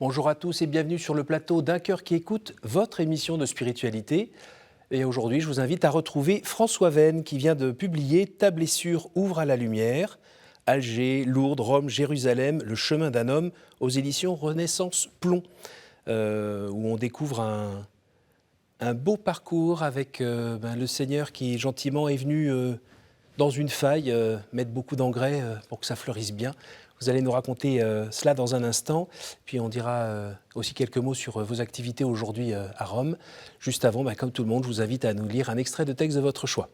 Bonjour à tous et bienvenue sur le plateau d'Un cœur qui écoute, votre émission de spiritualité. Et aujourd'hui, je vous invite à retrouver François Venn qui vient de publier « Ta blessure ouvre à la lumière ». Alger, Lourdes, Rome, Jérusalem, le chemin d'un homme aux éditions Renaissance Plomb, où on découvre un beau parcours avec le Seigneur qui gentiment est venu dans une faille mettre beaucoup d'engrais pour que ça fleurisse bien. Vous allez nous raconter cela dans un instant, puis on dira aussi quelques mots sur vos activités aujourd'hui à Rome. Juste avant, comme tout le monde, je vous invite à nous lire un extrait de texte de votre choix.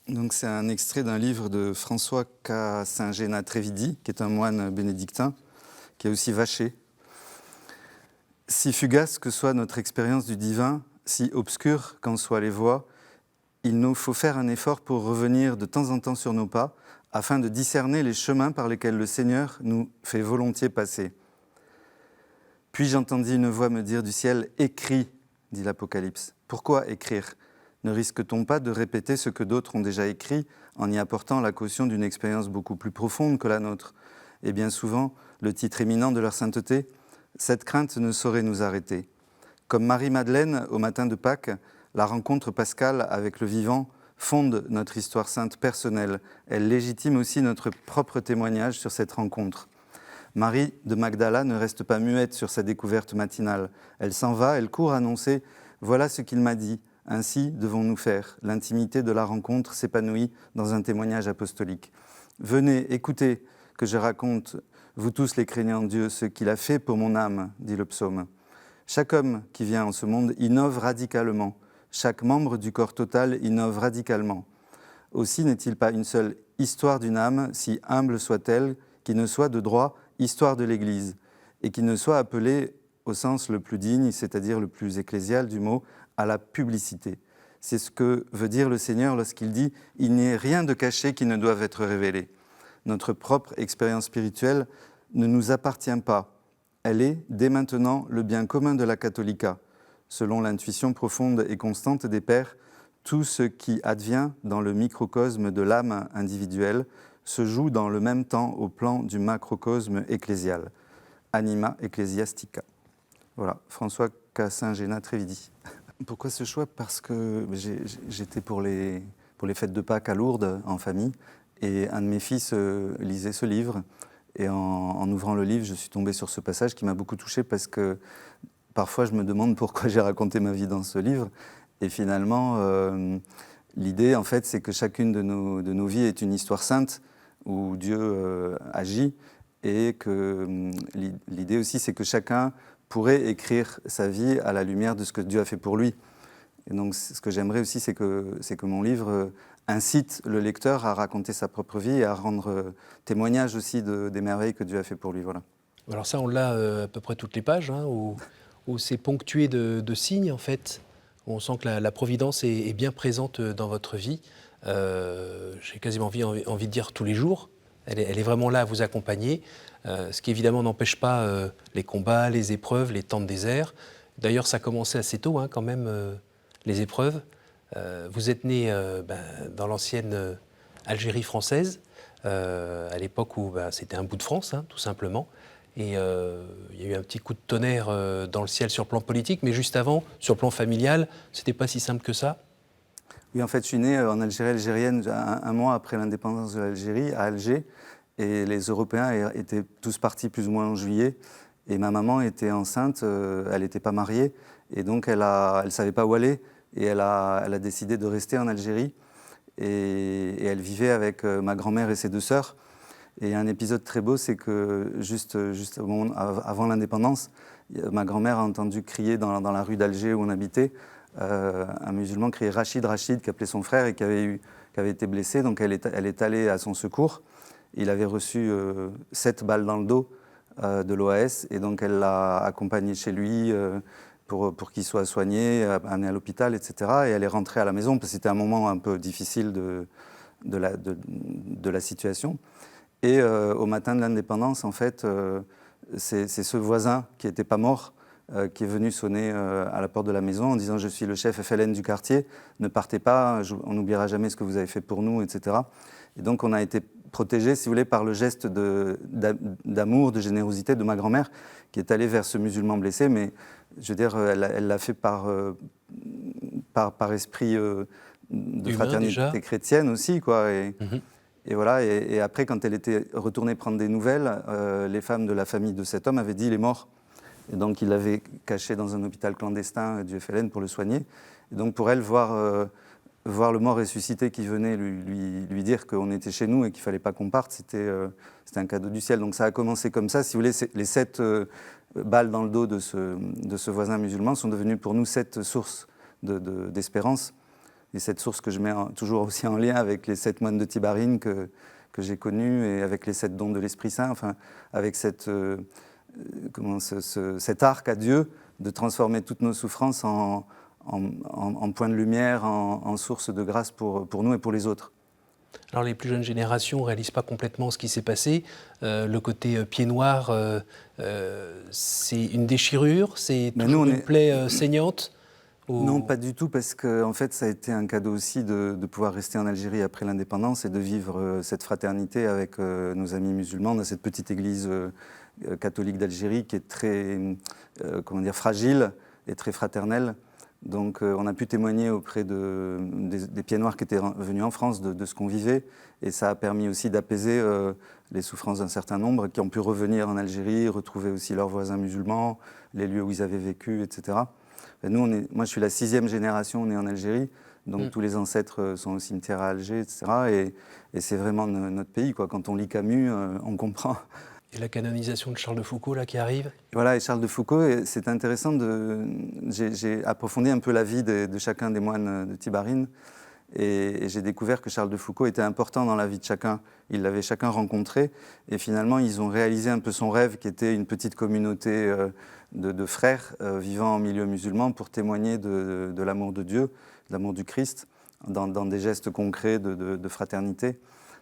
Donc c'est un extrait d'un livre de François K. Saint-Géna-Trévidi, qui est un moine bénédictin, qui est aussi vaché. Si fugace que soit notre expérience du divin, si obscure qu'en soient les voies, il nous faut faire un effort pour revenir de temps en temps sur nos pas, afin de discerner les chemins par lesquels le Seigneur nous fait volontiers passer. Puis j'entendis une voix me dire du ciel « Écris », dit l'Apocalypse. Pourquoi écrire ? Ne risque-t-on pas de répéter ce que d'autres ont déjà écrit en y apportant la caution d'une expérience beaucoup plus profonde que la nôtre ? Et bien souvent, le titre éminent de leur sainteté, cette crainte ne saurait nous arrêter. Comme Marie-Madeleine, au matin de Pâques, la rencontre pascale avec le vivant fonde notre histoire sainte personnelle. Elle légitime aussi notre propre témoignage sur cette rencontre. Marie de Magdala ne reste pas muette sur sa découverte matinale. Elle s'en va, elle court annoncer « Voilà ce qu'il m'a dit ». Ainsi devons-nous faire. L'intimité de la rencontre s'épanouit dans un témoignage apostolique. Venez, écoutez que je raconte, vous tous les craignants de Dieu, ce qu'il a fait pour mon âme, dit le psaume. Chaque homme qui vient en ce monde innove radicalement. Chaque membre du corps total innove radicalement. Aussi n'est-il pas une seule histoire d'une âme, si humble soit-elle, qui ne soit de droit histoire de l'Église, et qui ne soit appelée au sens le plus digne, c'est-à-dire le plus ecclésial du mot, à la publicité. C'est ce que veut dire le Seigneur lorsqu'il dit « Il n'y a rien de caché qui ne doive être révélé ». Notre propre expérience spirituelle ne nous appartient pas. Elle est, dès maintenant, le bien commun de la catholica. Selon l'intuition profonde et constante des pères, tout ce qui advient dans le microcosme de l'âme individuelle se joue dans le même temps au plan du macrocosme ecclésial. Anima ecclesiastica. Voilà, François K. Saint-Géna-Trévidi. Pourquoi ce choix ? Parce que j'étais pour les fêtes de Pâques à Lourdes, en famille, et un de mes fils lisait ce livre. Et en ouvrant le livre, je suis tombé sur ce passage qui m'a beaucoup touché parce que parfois je me demande pourquoi j'ai raconté ma vie dans ce livre. Et finalement, l'idée, en fait, c'est que chacune de nos vies est une histoire sainte où Dieu agit. Et que l'idée aussi, c'est que chacun pourrait écrire sa vie à la lumière de ce que Dieu a fait pour lui. Et donc, ce que j'aimerais aussi, c'est que mon livre incite le lecteur à raconter sa propre vie et à rendre témoignage aussi des merveilles que Dieu a fait pour lui. Voilà. Alors ça, on l'a à peu près toutes les pages, où c'est ponctué de signes, en fait, où on sent que la providence est bien présente dans votre vie. J'ai quasiment envie de dire tous les jours. Elle est vraiment là à vous accompagner, ce qui évidemment n'empêche pas les combats, les épreuves, les temps de désert. D'ailleurs, ça a commencé assez tôt quand même, les épreuves. Vous êtes né dans l'ancienne Algérie française, à l'époque où c'était un bout de France, tout simplement. Et il y a eu un petit coup de tonnerre dans le ciel sur le plan politique, mais juste avant, sur le plan familial, c'était pas si simple que ça. Oui, en fait, je suis né en Algérie algérienne un mois après l'indépendance de l'Algérie, à Alger. Et les Européens étaient tous partis plus ou moins en juillet. Et ma maman était enceinte, elle n'était pas mariée. Et donc, elle ne savait pas où aller. Et elle a décidé de rester en Algérie. Et elle vivait avec ma grand-mère et ses deux sœurs. Et un épisode très beau, c'est que juste au moment, avant l'indépendance, ma grand-mère a entendu crier dans la rue d'Alger où on habitait, un musulman criait Rachid, Rachid, qui appelait son frère et qui avait été blessé. Donc elle est allée à son secours. Il avait reçu 7 balles dans le dos de l'OAS et donc elle l'a accompagné chez lui pour qu'il soit soigné, amené à l'hôpital, etc. Et elle est rentrée à la maison parce que c'était un moment un peu difficile de la situation. Et au matin de l'indépendance, en fait, c'est ce voisin qui n'était pas mort qui est venu sonner à la porte de la maison en disant « Je suis le chef FLN du quartier, ne partez pas, on n'oubliera jamais ce que vous avez fait pour nous, etc. » Et donc on a été protégée, si vous voulez, par le geste d'amour, de générosité de ma grand-mère, qui est allée vers ce musulman blessé, mais je veux dire, elle l'a fait par esprit de Humain, fraternité déjà. chrétienne aussi, quoi. Mhm. Et voilà, et après, quand elle était retournée prendre des nouvelles, les femmes de la famille de cet homme avaient dit « il est mort ». Et donc, il l'avait caché dans un hôpital clandestin du FLN pour le soigner. Et donc, pour elle, voir le mort ressuscité qui venait lui dire qu'on était chez nous et qu'il ne fallait pas qu'on parte, c'était un cadeau du ciel. Donc, ça a commencé comme ça. Si vous voulez, les 7 balles dans le dos de ce voisin musulman sont devenues pour nous 7 sources d'espérance. Et cette source que je mets toujours aussi en lien avec les 7 moines de Tibarine que j'ai connus et avec les 7 dons de l'Esprit Saint, enfin, avec cet arc à Dieu de transformer toutes nos souffrances en point de lumière, en source de grâce pour nous et pour les autres. Alors les plus jeunes générations ne réalisent pas complètement ce qui s'est passé. Le côté pied noir, c'est une déchirure, c'est toujours une plaie saignante Non, pas du tout, parce que en fait, ça a été un cadeau aussi de pouvoir rester en Algérie après l'indépendance et de vivre cette fraternité avec nos amis musulmans dans cette petite église catholique d'Algérie qui est très fragile et très fraternelle. Donc on a pu témoigner auprès des pieds noirs qui étaient venus en France de ce qu'on vivait, et ça a permis aussi d'apaiser les souffrances d'un certain nombre qui ont pu revenir en Algérie, retrouver aussi leurs voisins musulmans, les lieux où ils avaient vécu, etc. Et nous, moi je suis la 6e génération née en Algérie, donc tous les ancêtres sont au cimetière à Alger, etc. Et c'est vraiment notre pays, quoi. Quand on lit Camus, on comprend. Et la canonisation de Charles de Foucault là, qui arrive. Voilà, et Charles de Foucault, c'est intéressant, j'ai approfondi un peu la vie de chacun des moines de Tibarine, et j'ai découvert que Charles de Foucault était important dans la vie de chacun. Ils l'avaient chacun rencontré, et finalement ils ont réalisé un peu son rêve, qui était une petite communauté de frères vivant en milieu musulman pour témoigner de l'amour de Dieu, de l'amour du Christ, dans des gestes concrets de fraternité.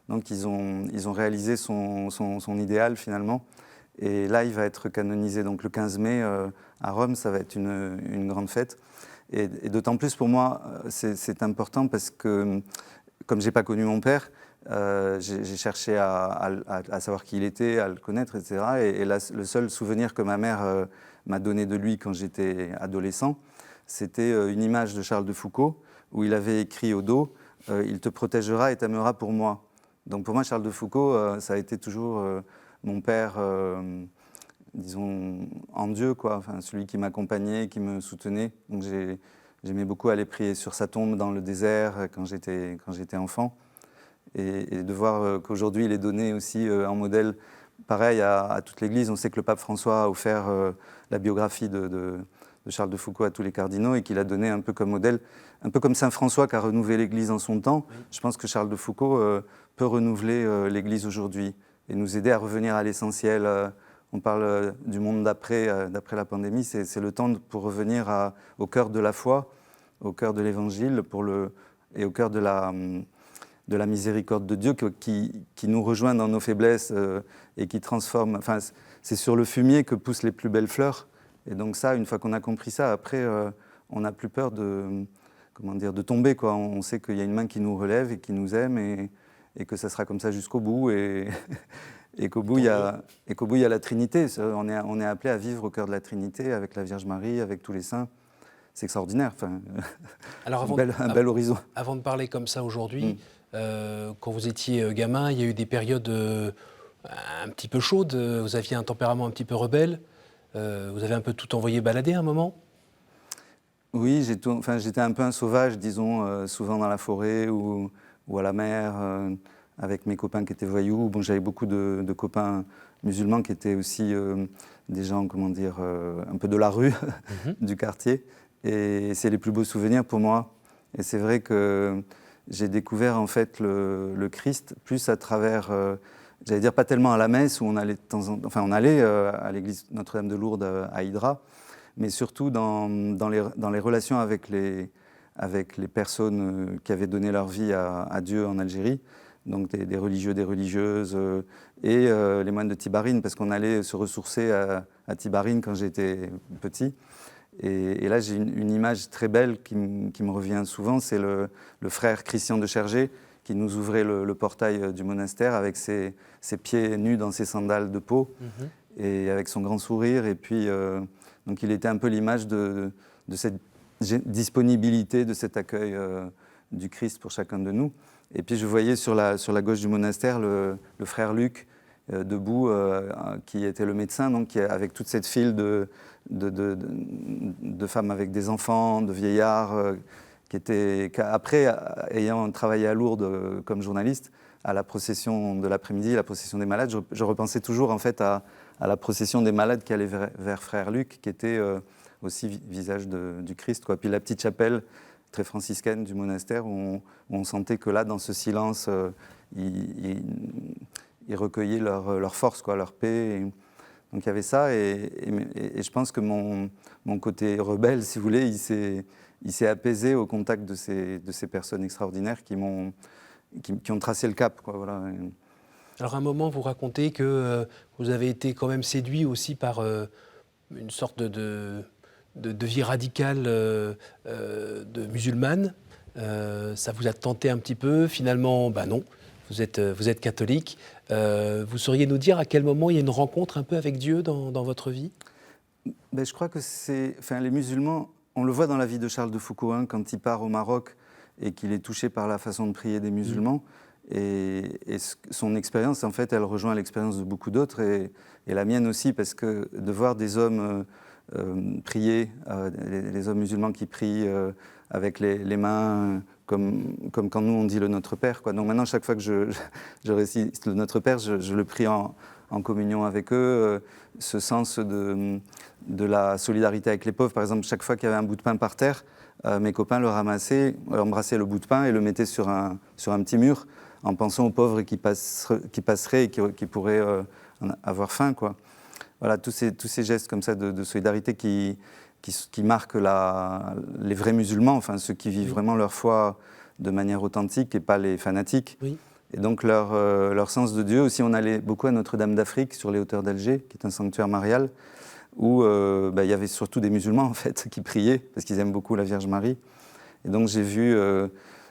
Donc ils ont réalisé son idéal finalement. Et là, il va être canonisé donc, le 15 mai à Rome. Ça va être une grande fête. Et d'autant plus pour moi, c'est important parce que, comme je n'ai pas connu mon père, j'ai cherché à savoir qui il était, à le connaître, etc. Et là, le seul souvenir que ma mère m'a donné de lui quand j'étais adolescent, c'était une image de Charles de Foucault où il avait écrit au dos « Il te protégera et t'aimera pour moi ». Donc pour moi, Charles de Foucault, ça a été toujours mon père, disons, en Dieu, quoi. Enfin, celui qui m'accompagnait, qui me soutenait. Donc j'aimais beaucoup aller prier sur sa tombe dans le désert quand j'étais enfant. Et de voir qu'aujourd'hui, il est donné aussi en modèle, pareil, à toute l'Église. On sait que le pape François a offert la biographie de Charles de Foucault à tous les cardinaux et qu'il a donné un peu comme modèle, un peu comme Saint François qui a renouvelé l'Église en son temps. Oui. Je pense que Charles de Foucault peut renouveler l'Église aujourd'hui et nous aider à revenir à l'essentiel. On parle du monde d'après la pandémie, c'est le temps pour revenir au cœur de la foi, au cœur de l'Évangile et au cœur de la miséricorde de Dieu qui nous rejoint dans nos faiblesses et qui transforme. Enfin, c'est sur le fumier que poussent les plus belles fleurs. Et donc ça, une fois qu'on a compris ça, après, on n'a plus peur de tomber, quoi. On sait qu'il y a une main qui nous relève et qui nous aime et que ça sera comme ça jusqu'au bout. Et qu'au bout, il y a la Trinité. On est appelé à vivre au cœur de la Trinité, avec la Vierge Marie, avec tous les saints. C'est extraordinaire. Enfin, alors un bel horizon. Avant de parler comme ça aujourd'hui, quand vous étiez gamin, il y a eu des périodes un petit peu chaudes. Vous aviez un tempérament un petit peu rebelle. Vous avez un peu tout envoyé balader à un moment ? Oui, j'étais un peu un sauvage, disons, souvent dans la forêt ou à la mer, avec mes copains qui étaient voyous. Bon, j'avais beaucoup de copains musulmans qui étaient aussi des gens, un peu de la rue, du quartier. Et c'est les plus beaux souvenirs pour moi. Et c'est vrai que j'ai découvert en fait le Christ plus à travers, j'allais dire pas tellement à la messe où on allait on allait à l'église Notre-Dame de Lourdes à Hydra, mais surtout dans les relations avec les personnes qui avaient donné leur vie à Dieu en Algérie, donc des religieux, des religieuses, et les moines de Tibarine, parce qu'on allait se ressourcer à Tibarine quand j'étais petit. Et là, j'ai une image très belle qui me revient souvent, c'est le frère Christian de Chergé, qui nous ouvrait le portail du monastère avec ses pieds nus dans ses sandales de peau et avec son grand sourire. Et puis, donc il était un peu l'image de cette disponibilité, de cet accueil du Christ pour chacun de nous. Et puis je voyais sur la gauche du monastère le frère Luc debout, qui était le médecin, donc avec toute cette file de femmes avec des enfants, de vieillards, après, ayant travaillé à Lourdes comme journaliste, à la procession de l'après-midi, la procession des malades, je repensais toujours en fait à la procession des malades qui allait vers frère Luc, qui était aussi visage du Christ, quoi. Puis la petite chapelle très franciscaine du monastère, où on sentait que là, dans ce silence, ils recueillaient leur force, quoi, leur paix. Donc il y avait ça, et je pense que mon côté rebelle, si vous voulez, il s'est apaisé au contact de ces personnes extraordinaires qui ont tracé le cap, quoi, voilà. Alors à un moment, vous racontez que vous avez été quand même séduit aussi par une sorte de vie radicale de musulmane. Ça vous a tenté un petit peu, finalement, non. Vous êtes catholique. Vous sauriez nous dire à quel moment il y a une rencontre un peu avec Dieu dans votre vie ? Je crois que les musulmans, on le voit dans la vie de Charles de Foucault, quand il part au Maroc et qu'il est touché par la façon de prier des musulmans. Et son expérience, en fait, elle rejoint l'expérience de beaucoup d'autres, et la mienne aussi, parce que de voir des hommes prier, les hommes musulmans qui prient avec les mains, comme quand nous on dit le Notre Père, quoi. Donc maintenant, chaque fois que je récite le Notre Père, je le prie en communion avec eux. Ce sens de la solidarité avec les pauvres, par exemple, chaque fois qu'il y avait un bout de pain par terre, mes copains le ramassaient, embrassaient le bout de pain et le mettaient sur un petit mur, en pensant aux pauvres qui passeraient et qui pourraient avoir faim, quoi. Voilà, tous ces gestes comme ça de solidarité qui marquent les vrais musulmans, enfin ceux qui vivent vraiment leur foi de manière authentique et pas les fanatiques. Oui. Et donc leur sens de Dieu. Aussi, on allait beaucoup à Notre-Dame d'Afrique, sur les hauteurs d'Alger, qui est un sanctuaire marial, où il y avait surtout des musulmans en fait qui priaient, parce qu'ils aiment beaucoup la Vierge Marie. Et donc j'ai vu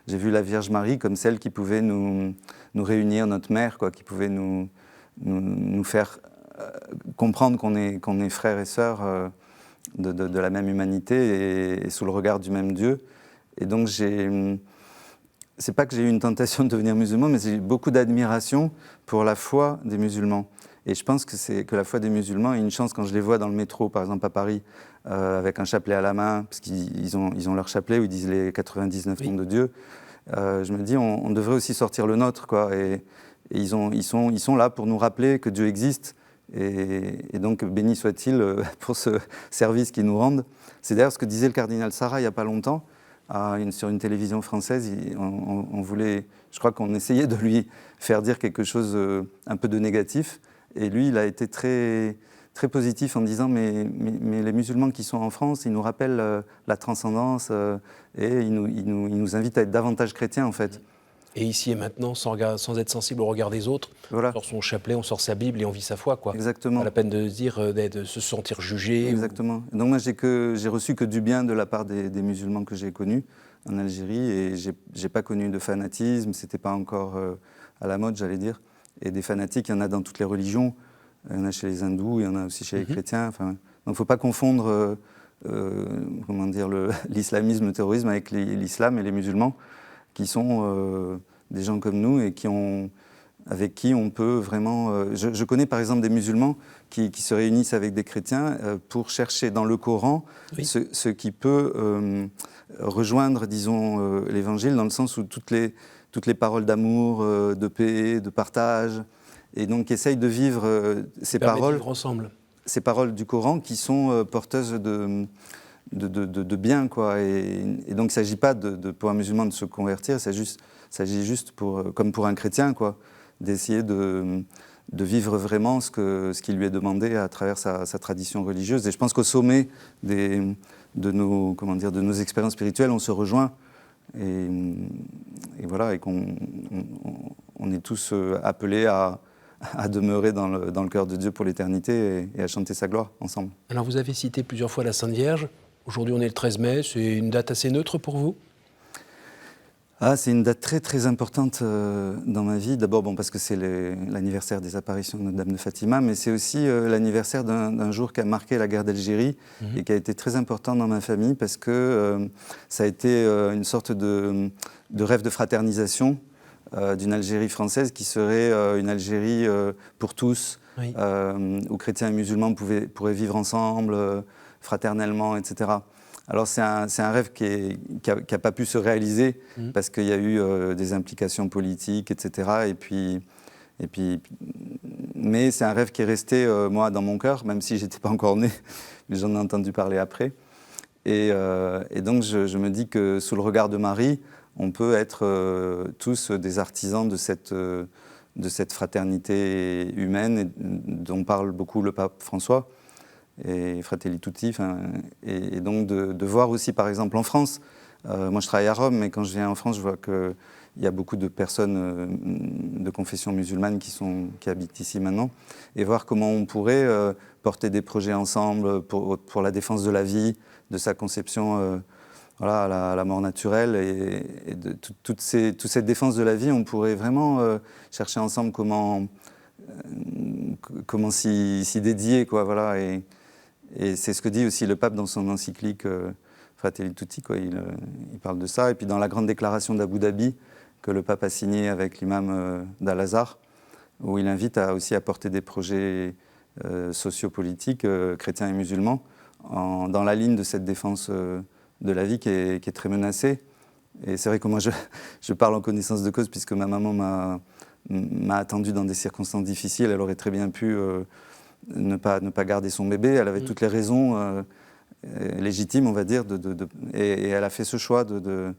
la Vierge Marie comme celle qui pouvait nous réunir, notre mère, quoi, qui pouvait nous faire comprendre qu'on est frères et sœurs de la même humanité et sous le regard du même Dieu. Et donc c'est pas que j'ai eu une tentation de devenir musulman, mais j'ai eu beaucoup d'admiration pour la foi des musulmans. Et je pense que la foi des musulmans est une chance quand je les vois dans le métro, par exemple à Paris, avec un chapelet à la main, parce qu'ils ont leur chapelet où ils disent les 99 noms de Dieu. Je me dis, on devrait aussi sortir le nôtre, quoi. Et ils sont là pour nous rappeler que Dieu existe. Et donc, béni soit-il pour ce service qu'ils nous rendent. C'est d'ailleurs ce que disait le cardinal Sarah il n'y a pas longtemps, sur une télévision française. Je crois qu'on essayait de lui faire dire quelque chose un peu de négatif. Et lui, il a été très, très positif en disant mais les musulmans qui sont en France, ils nous rappellent la transcendance et ils nous invitent à être davantage chrétiens, en fait. Et ici et maintenant, sans être sensible au regard des autres, voilà. On sort son chapelet, on sort sa Bible et on vit sa foi, quoi. Exactement. Pas la peine de se sentir jugé. Exactement. Donc moi, j'ai reçu que du bien de la part des musulmans que j'ai connus en Algérie, et j'ai pas connu de fanatisme, c'était pas encore à la mode, j'allais dire. Et des fanatiques, il y en a dans toutes les religions. Il y en a chez les hindous, il y en a aussi chez les chrétiens. Enfin, donc il ne faut pas confondre l'islamisme, le terrorisme avec l'islam et les musulmans, qui sont des gens comme nous et avec qui on peut vraiment... Je connais par exemple des musulmans qui se réunissent avec des chrétiens pour chercher dans le Coran ce qui peut rejoindre, disons, l'Évangile, dans le sens où toutes les paroles d'amour, de paix, de partage, et donc essayent de vivre ces paroles, ensemble. Ces paroles du Coran qui sont porteuses de bien, quoi. Et donc il ne s'agit pas pour un musulman de se convertir, il s'agit juste, comme pour un chrétien, quoi, d'essayer de vivre vraiment ce qui lui est demandé à travers sa tradition religieuse. Et je pense qu'au sommet de nos expériences spirituelles, on se rejoint. Et voilà, et qu'on est tous appelés à demeurer dans le cœur de Dieu pour l'éternité et à chanter sa gloire ensemble. Alors vous avez cité plusieurs fois la Sainte Vierge. Aujourd'hui on est le 13 mai, c'est une date assez neutre pour vous ? C'est une date très très importante dans ma vie. D'abord parce que c'est l'anniversaire des apparitions de Notre-Dame de Fatima, mais c'est aussi l'anniversaire d'un jour qui a marqué la guerre d'Algérie et qui a été très important dans ma famille parce que ça a été une sorte de rêve de fraternisation d'une Algérie française qui serait une Algérie pour tous, Oui. où chrétiens et musulmans pourraient vivre ensemble, fraternellement, etc. Alors c'est un rêve qui n'a pas pu se réaliser parce qu'il y a eu des implications politiques, etc. Mais c'est un rêve qui est resté, moi, dans mon cœur, même si je n'étais pas encore né, mais j'en ai entendu parler après. Et donc je me dis que sous le regard de Marie, on peut être tous des artisans de cette fraternité humaine dont parle beaucoup le pape François. Et Fratelli Tutti, et donc de voir aussi, par exemple, en France, moi je travaille à Rome, mais quand je viens en France, je vois qu'il y a beaucoup de personnes de confession musulmane qui habitent ici maintenant, et voir comment on pourrait porter des projets ensemble pour la défense de la vie, de sa conception à la mort naturelle, et de toute cette défense de la vie, on pourrait vraiment chercher ensemble comment s'y dédier, quoi, voilà. Et c'est ce que dit aussi le pape dans son encyclique Fratelli Tutti, quoi. Il parle de ça. Et puis dans la grande déclaration d'Abu Dhabi, que le pape a signée avec l'imam d'Al-Azhar, où il invite aussi à porter des projets sociopolitiques, chrétiens et musulmans, dans la ligne de cette défense de la vie qui est très menacée. Et c'est vrai que moi, je parle en connaissance de cause, puisque ma maman m'a attendu dans des circonstances difficiles. Elle aurait très bien pu ne pas garder son bébé. Elle avait toutes les raisons légitimes, on va dire, et elle a fait ce choix de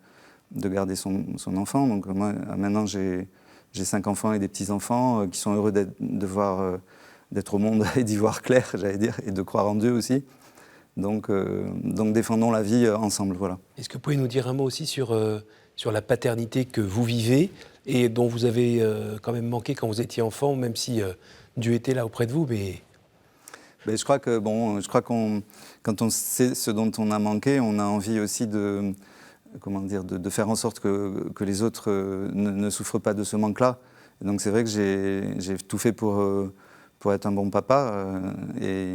garder son enfant. Donc moi, maintenant, j'ai 5 enfants et des petits-enfants qui sont heureux d'être au monde et d'y voir clair, j'allais dire, et de croire en Dieu aussi. Donc défendons la vie ensemble, voilà. Est-ce que vous pouvez nous dire un mot aussi sur la paternité que vous vivez et dont vous avez quand même manqué quand vous étiez enfant, même si Dieu était là auprès de vous, mais... Je crois que quand on sait ce dont on a manqué, on a envie aussi de faire en sorte que les autres ne souffrent pas de ce manque-là. Et donc c'est vrai que j'ai tout fait pour être un bon papa. Et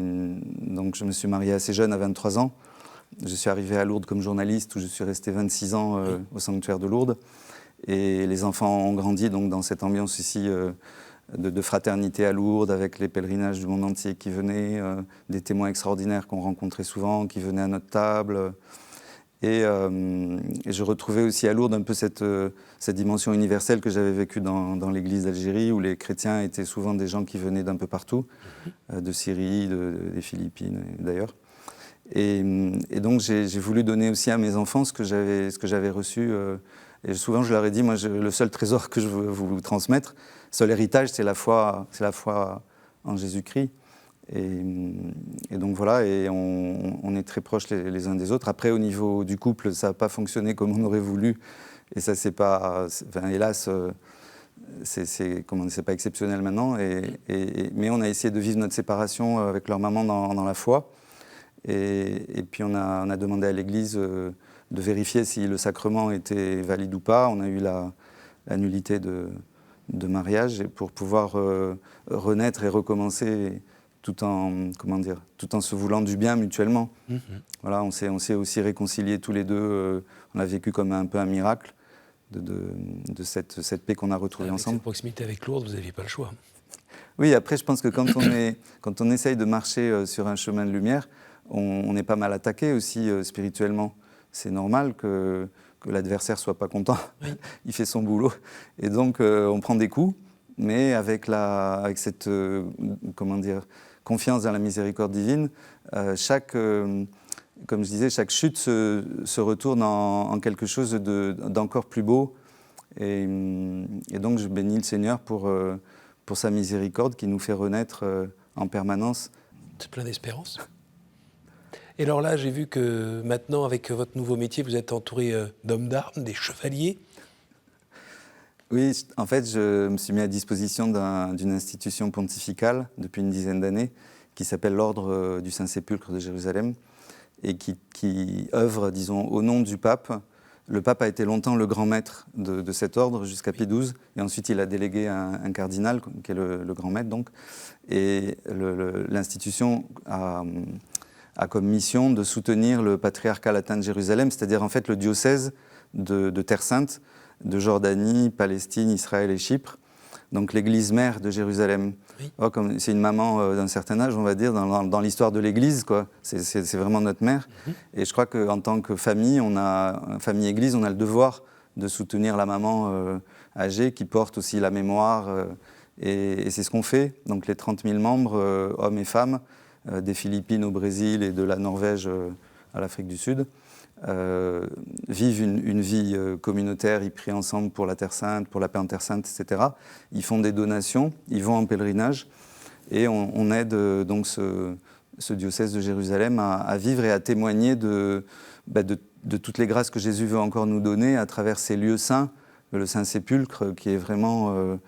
donc je me suis marié assez jeune, à 23 ans. Je suis arrivé à Lourdes comme journaliste, où je suis resté 26 ans au sanctuaire de Lourdes. Et les enfants ont grandi donc dans cette ambiance ici de fraternité à Lourdes, avec les pèlerinages du monde entier qui venaient, des témoins extraordinaires qu'on rencontrait souvent, qui venaient à notre table. Et je retrouvais aussi à Lourdes un peu cette dimension universelle que j'avais vécue dans l'église d'Algérie, où les chrétiens étaient souvent des gens qui venaient d'un peu partout, de Syrie, des Philippines d'ailleurs. Et donc j'ai voulu donner aussi à mes enfants ce que j'avais reçu. Et souvent je leur ai dit, moi le seul trésor que je veux vous transmettre, seul héritage, c'est la foi en Jésus-Christ. Et donc voilà, et on est très proches les uns des autres. Après, au niveau du couple, ça n'a pas fonctionné comme on aurait voulu. Et ça, c'est pas... hélas, c'est pas exceptionnel maintenant. Mais on a essayé de vivre notre séparation avec leur maman dans la foi. Et puis on a demandé à l'Église de vérifier si le sacrement était valide ou pas. On a eu la nullité de mariage pour pouvoir renaître et recommencer tout en se voulant du bien mutuellement. Voilà, on s'est aussi réconciliés tous les deux. On a vécu comme un peu un miracle de cette paix qu'on a retrouvée ensemble. Cette proximité avec Lourdes, vous n'aviez pas le choix. Oui, après, je pense que quand on essaye de marcher sur un chemin de lumière, on est pas mal attaqué aussi spirituellement. C'est normal que l'adversaire soit pas content. Oui. Il fait son boulot. Et donc, on prend des coups, mais avec cette confiance dans la miséricorde divine, comme je disais, chaque chute se retourne en quelque chose d'encore plus beau. Et donc, je bénis le Seigneur pour sa miséricorde qui nous fait renaître en permanence. C'est plein d'espérance. Et alors là, j'ai vu que maintenant, avec votre nouveau métier, vous êtes entouré d'hommes d'armes, des chevaliers. Oui, en fait, je me suis mis à disposition d'une institution pontificale depuis une dizaine d'années qui s'appelle l'Ordre du Saint-Sépulcre de Jérusalem et qui œuvre, disons, au nom du pape le pape a été longtemps le grand maître de cet ordre jusqu'à Pie XII, et ensuite il a délégué un cardinal, qui est le grand maître donc, et l'institution a comme mission de soutenir le patriarcat latin de Jérusalem, c'est-à-dire en fait le diocèse de Terre Sainte, de Jordanie, Palestine, Israël et Chypre, donc l'église mère de Jérusalem. Oui. Oh, c'est une maman d'un certain âge, on va dire, dans l'histoire de l'église, quoi. C'est vraiment notre mère. Et je crois qu'en tant que famille, famille-église, on a le devoir de soutenir la maman âgée qui porte aussi la mémoire. Et c'est ce qu'on fait. Donc les 30 000 membres, hommes et femmes, des Philippines au Brésil et de la Norvège à l'Afrique du Sud, vivent une vie communautaire, ils prient ensemble pour la Terre Sainte, pour la paix en Terre Sainte, etc. Ils font des donations, ils vont en pèlerinage, et on aide donc ce diocèse de Jérusalem à vivre et à témoigner de toutes les grâces que Jésus veut encore nous donner à travers ces lieux saints, le Saint-Sépulcre, qui est vraiment,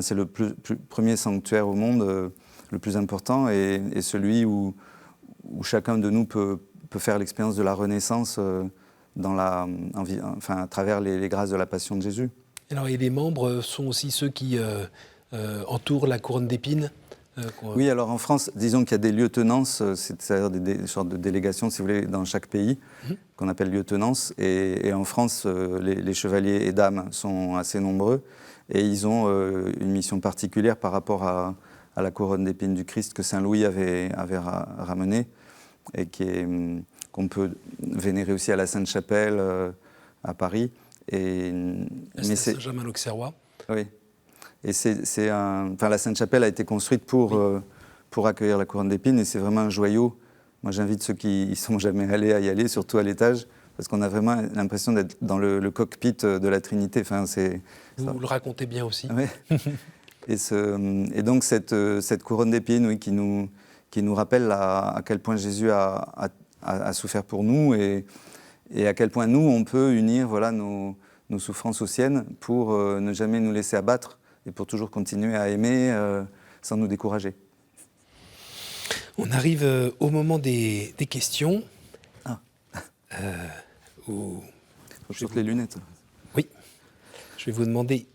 c'est le premier sanctuaire au monde, le plus important, et celui où chacun de nous peut faire l'expérience de la Renaissance à travers les grâces de la Passion de Jésus. Alors, et les membres sont aussi ceux qui entourent la couronne d'épines Oui, alors en France, disons qu'il y a des lieutenances, c'est-à-dire des sortes de délégations, si vous voulez, dans chaque pays, qu'on appelle lieutenances. Et en France, les chevaliers et dames sont assez nombreux, et ils ont une mission particulière par rapport à la couronne d'épines du Christ que Saint Louis avait ramenée, et qu'on peut vénérer aussi à la Sainte-Chapelle à Paris. C'est Saint-Germain-l'Auxerrois. Oui. Et la Sainte-Chapelle a été construite pour accueillir la couronne d'épines, et c'est vraiment un joyau. Moi, j'invite ceux qui ne sont jamais allés à y aller, surtout à l'étage, parce qu'on a vraiment l'impression d'être dans le cockpit de la Trinité. Vous le racontez bien aussi. Oui. Et donc cette couronne d'épines, oui, qui nous rappelle à quel point Jésus a souffert pour nous, et à quel point nous, on peut unir nos souffrances aux siennes pour ne jamais nous laisser abattre et pour toujours continuer à aimer sans nous décourager. On arrive au moment des questions. Ah. Faut que je les lunettes. Oui. Je vais vous demander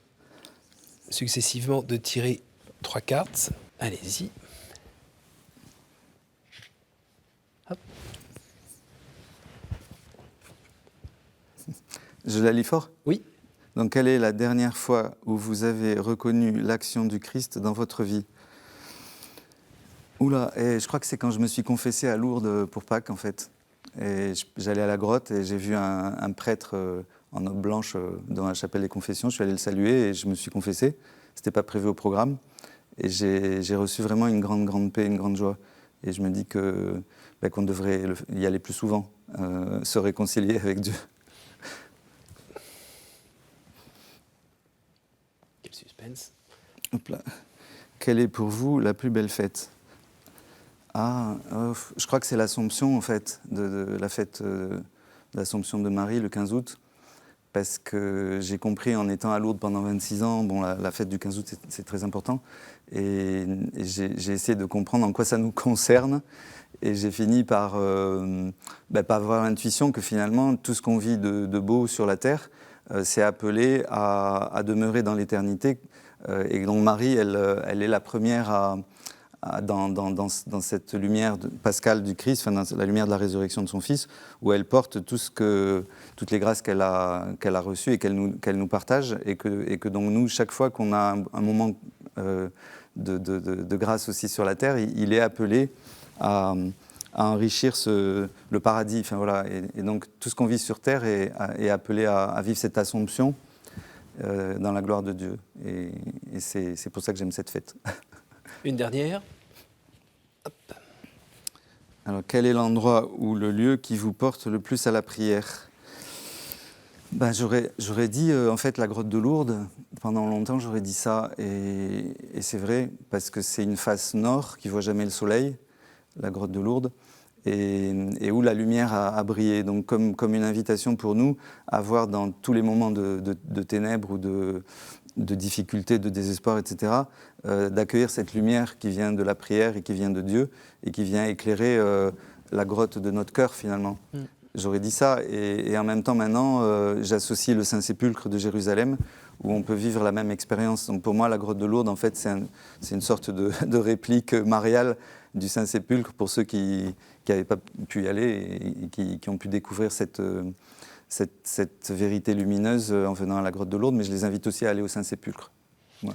successivement de tirer 3 cartes. Allez-y. Hop. Je la lis fort ? Oui. Donc, quelle est la dernière fois où vous avez reconnu l'action du Christ dans votre vie ? Oula, et je crois que c'est quand je me suis confessé à Lourdes pour Pâques, en fait. Et j'allais à la grotte et j'ai vu un prêtre en robe blanche dans la chapelle des confessions. Je suis allé le saluer et je me suis confessé. C'était pas prévu au programme. Et j'ai reçu vraiment une grande paix, une grande joie. Et je me dis qu'on devrait y aller plus souvent, se réconcilier avec Dieu. Quel suspense. Hop là. Quelle est pour vous la plus belle fête ? Je crois que c'est l'Assomption, en fait, de la fête de l'Assomption de Marie, le 15 août. Parce que j'ai compris, en étant à Lourdes pendant 26 ans, la fête du 15 août, c'est très important. Et j'ai essayé de comprendre en quoi ça nous concerne. Et j'ai fini par avoir l'intuition que finalement, tout ce qu'on vit de beau sur la terre, c'est appelé à demeurer dans l'éternité. Et donc Marie, elle est la première dans cette lumière pascale du Christ, dans la lumière de la résurrection de son Fils, où elle porte toutes les grâces qu'elle a reçues et qu'elle nous partage, et que donc nous, chaque fois qu'on a un moment de grâce aussi sur la terre, il est appelé à enrichir le paradis. Et donc tout ce qu'on vit sur terre est appelé à vivre cette Assomption dans la gloire de Dieu. Et c'est pour ça que j'aime cette fête. Une dernière. Hop. Alors, quel est l'endroit ou le lieu qui vous porte le plus à la prière ? J'aurais dit, en fait, la grotte de Lourdes. Pendant longtemps, j'aurais dit ça. Et c'est vrai, parce que c'est une face nord qui ne voit jamais le soleil, la grotte de Lourdes, et où la lumière a brillé. Donc, comme une invitation pour nous à voir dans tous les moments de ténèbres ou de difficultés, de désespoir, etc., d'accueillir cette lumière qui vient de la prière et qui vient de Dieu et qui vient éclairer la grotte de notre cœur, finalement. j'aurais dit ça. Et en même temps, maintenant, j'associe le Saint-Sépulcre de Jérusalem, où on peut vivre la même expérience. Donc pour moi, la grotte de Lourdes, en fait, c'est une sorte de réplique mariale du Saint-Sépulcre pour ceux qui n'avaient pas pu y aller et qui ont pu découvrir cette vérité lumineuse en venant à la grotte de Lourdes. Mais je les invite aussi à aller au Saint-Sépulcre. Ouais.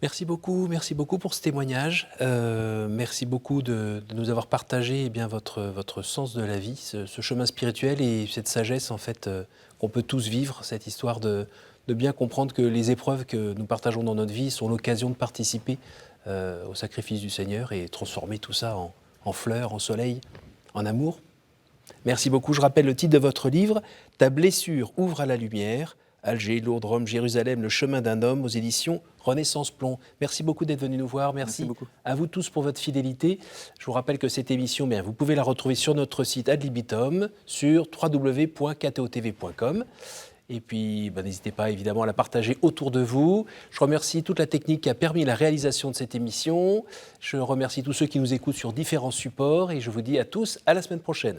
Merci beaucoup pour ce témoignage. Merci beaucoup de nous avoir partagé votre sens de la vie, ce chemin spirituel et cette sagesse en fait qu'on peut tous vivre, cette histoire de bien comprendre que les épreuves que nous partageons dans notre vie sont l'occasion de participer au sacrifice du Seigneur et transformer tout ça en fleurs, en soleil, en amour. Merci beaucoup. Je rappelle le titre de votre livre, « Ta blessure ouvre à la lumière ». Alger, Lourdes, Rome, Jérusalem, le chemin d'un homme aux éditions Renaissance Plomb. Merci beaucoup d'être venu nous voir. Merci beaucoup à vous tous pour votre fidélité. Je vous rappelle que cette émission, vous pouvez la retrouver sur notre site Ad Libitum, sur www.ktotv.com. Et puis, n'hésitez pas évidemment à la partager autour de vous. Je remercie toute la technique qui a permis la réalisation de cette émission. Je remercie tous ceux qui nous écoutent sur différents supports et je vous dis à tous à la semaine prochaine.